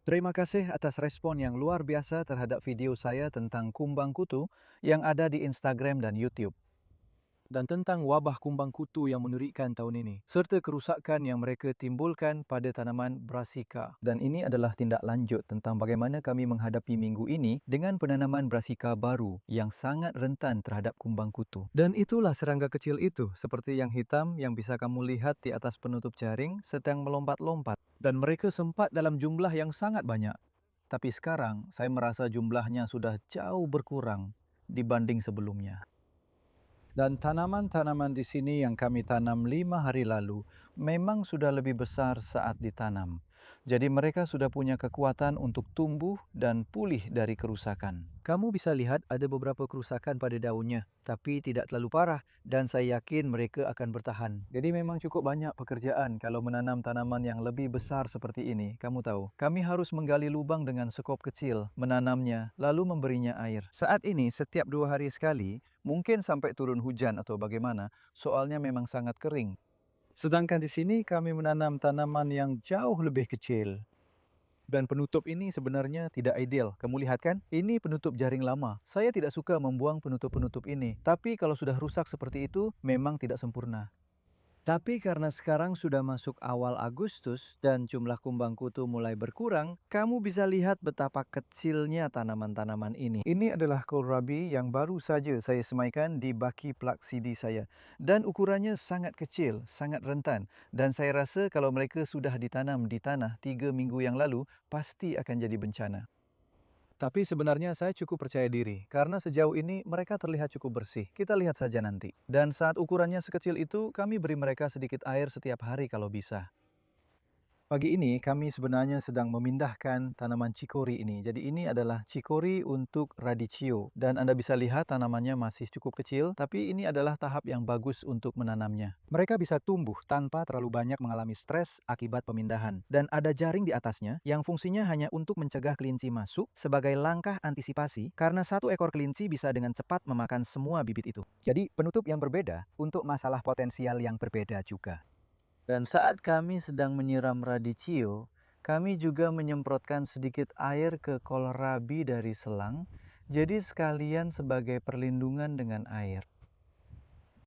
Terima kasih atas respon yang luar biasa terhadap video saya tentang kumbang kutu yang ada di Instagram dan YouTube. Dan tentang wabah kumbang kutu yang mengerikan tahun ini, serta kerusakan yang mereka timbulkan pada tanaman Brassica. Dan ini adalah tindak lanjut tentang bagaimana kami menghadapi minggu ini dengan penanaman Brassica baru yang sangat rentan terhadap kumbang kutu. Dan itulah serangga kecil itu, seperti yang hitam yang bisa kamu lihat di atas penutup jaring sedang melompat-lompat. Dan mereka sempat dalam jumlah yang sangat banyak. Tapi sekarang saya merasa jumlahnya sudah jauh berkurang dibanding sebelumnya. Dan tanaman-tanaman di sini yang kami tanam 5 hari lalu memang sudah lebih besar saat ditanam. Jadi mereka sudah punya kekuatan untuk tumbuh dan pulih dari kerusakan. Kamu bisa lihat ada beberapa kerusakan pada daunnya, tapi tidak terlalu parah dan saya yakin mereka akan bertahan. Jadi memang cukup banyak pekerjaan kalau menanam tanaman yang lebih besar seperti ini. Kamu tahu, kami harus menggali lubang dengan sekop kecil, menanamnya, lalu memberinya air. Saat ini setiap 2 hari sekali, mungkin sampai turun hujan atau bagaimana, soalnya memang sangat kering. Sedangkan di sini kami menanam tanaman yang jauh lebih kecil. Dan penutup ini sebenarnya tidak ideal. Kamu lihat kan? Ini penutup jaring lama. Saya tidak suka membuang penutup-penutup ini. Tapi kalau sudah rusak seperti itu, memang tidak sempurna. Tapi karena sekarang sudah masuk awal Agustus dan jumlah kumbang kutu mulai berkurang, kamu bisa lihat betapa kecilnya tanaman-tanaman ini. Ini adalah kohlrabi yang baru saja saya semaikan di baki plaksidi saya. Dan ukurannya sangat kecil, sangat rentan. Dan saya rasa kalau mereka sudah ditanam di tanah 3 minggu yang lalu, pasti akan jadi bencana. Tapi sebenarnya saya cukup percaya diri, karena sejauh ini mereka terlihat cukup bersih. Kita lihat saja nanti. Dan saat ukurannya sekecil itu, kami beri mereka sedikit air setiap hari kalau bisa. Pagi ini kami sebenarnya sedang memindahkan tanaman cikori ini. Jadi ini adalah cikori untuk radicchio. Dan Anda bisa lihat tanamannya masih cukup kecil, tapi ini adalah tahap yang bagus untuk menanamnya. Mereka bisa tumbuh tanpa terlalu banyak mengalami stres akibat pemindahan. Dan ada jaring di atasnya yang fungsinya hanya untuk mencegah kelinci masuk sebagai langkah antisipasi karena satu ekor kelinci bisa dengan cepat memakan semua bibit itu. Jadi penutup yang berbeda untuk masalah potensial yang berbeda juga. Dan saat kami sedang menyiram radicchio, kami juga menyemprotkan sedikit air ke kohlrabi dari selang, jadi sekalian sebagai perlindungan dengan air.